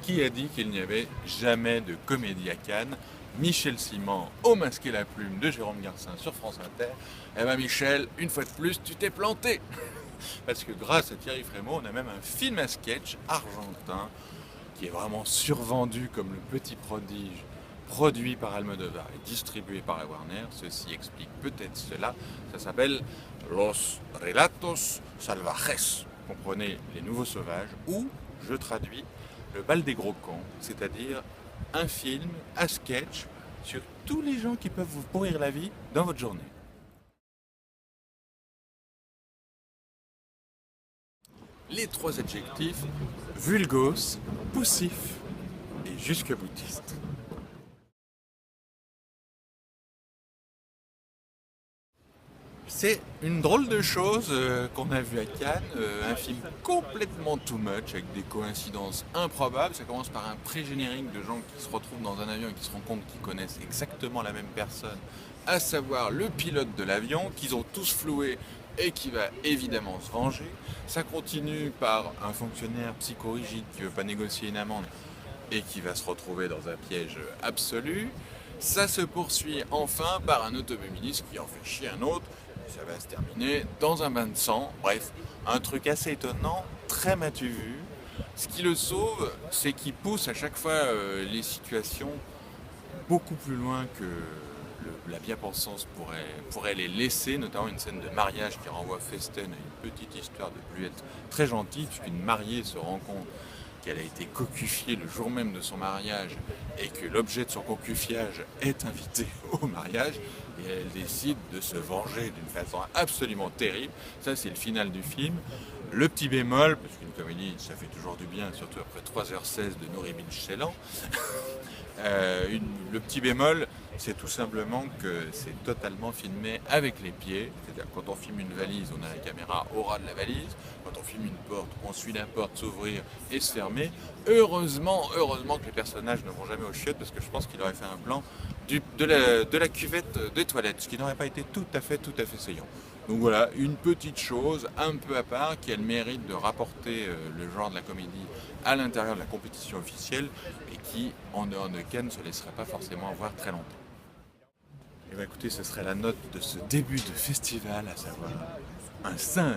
Qui a dit qu'il n'y avait jamais de comédie à Cannes? Michel Simon au Masque et la Plume de Jérôme Garcin sur France Inter. Eh ben Michel, une fois de plus, tu t'es planté. Parce que grâce à Thierry Frémaux, on a même un film à sketch argentin qui est vraiment survendu comme le petit prodige, produit par Almodovar et distribué par la Warner. Ceci explique peut-être cela. Ça s'appelle Los Relatos Salvajes. Comprenez, les nouveaux sauvages, ou, je traduis, le bal des gros cons, c'est-à-dire un film à sketch sur tous les gens qui peuvent vous pourrir la vie dans votre journée. Les trois adjectifs: vulgos, poussif et jusque-boutiste. C'est une drôle de chose qu'on a vu à Cannes, un film complètement too much, avec des coïncidences improbables. Ça commence par un pré-générique de gens qui se retrouvent dans un avion et qui se rendent compte qu'ils connaissent exactement la même personne, à savoir le pilote de l'avion, qu'ils ont tous floué et qui va évidemment se venger. Ça continue par un fonctionnaire psychorigide qui ne veut pas négocier une amende et qui va se retrouver dans un piège absolu. Ça se poursuit enfin par un automobiliste qui en fait chier un autre. Ça va se terminer dans un bain de sang. Bref, un truc assez étonnant, très m'as-tu vu. Ce qui le sauve, c'est qu'il pousse à chaque fois les situations beaucoup plus loin que la bien-pensance pourrait les laisser, notamment une scène de mariage qui renvoie Festen à une petite histoire de Bluette très gentille, puisqu'une mariée se rend compte qu'elle a été cocufiée le jour même de son mariage et que l'objet de son cocufiage est invité au mariage, et elle décide de se venger d'une façon absolument terrible. Ça, c'est le final du film. Le petit bémol, parce qu'une comédie, ça fait toujours du bien, surtout après 3h16 de Nouri Bilchelan, le petit bémol, c'est tout simplement que c'est totalement filmé avec les pieds. C'est-à-dire quand on filme une valise, on a la caméra au ras de la valise. Quand on filme une porte, on suit la porte s'ouvrir et se fermer. Heureusement que les personnages ne vont jamais aux chiottes, parce que je pense qu'il aurait fait un plan de la cuvette des toilettes, ce qui n'aurait pas été tout à fait saillant. Donc voilà, une petite chose un peu à part qui a le mérite de rapporter le genre de la comédie à l'intérieur de la compétition officielle et qui, en dehors de Cannes, ne se laisserait pas forcément voir très longtemps. Et bien écoutez, ce serait la note de ce début de festival, à savoir un 5.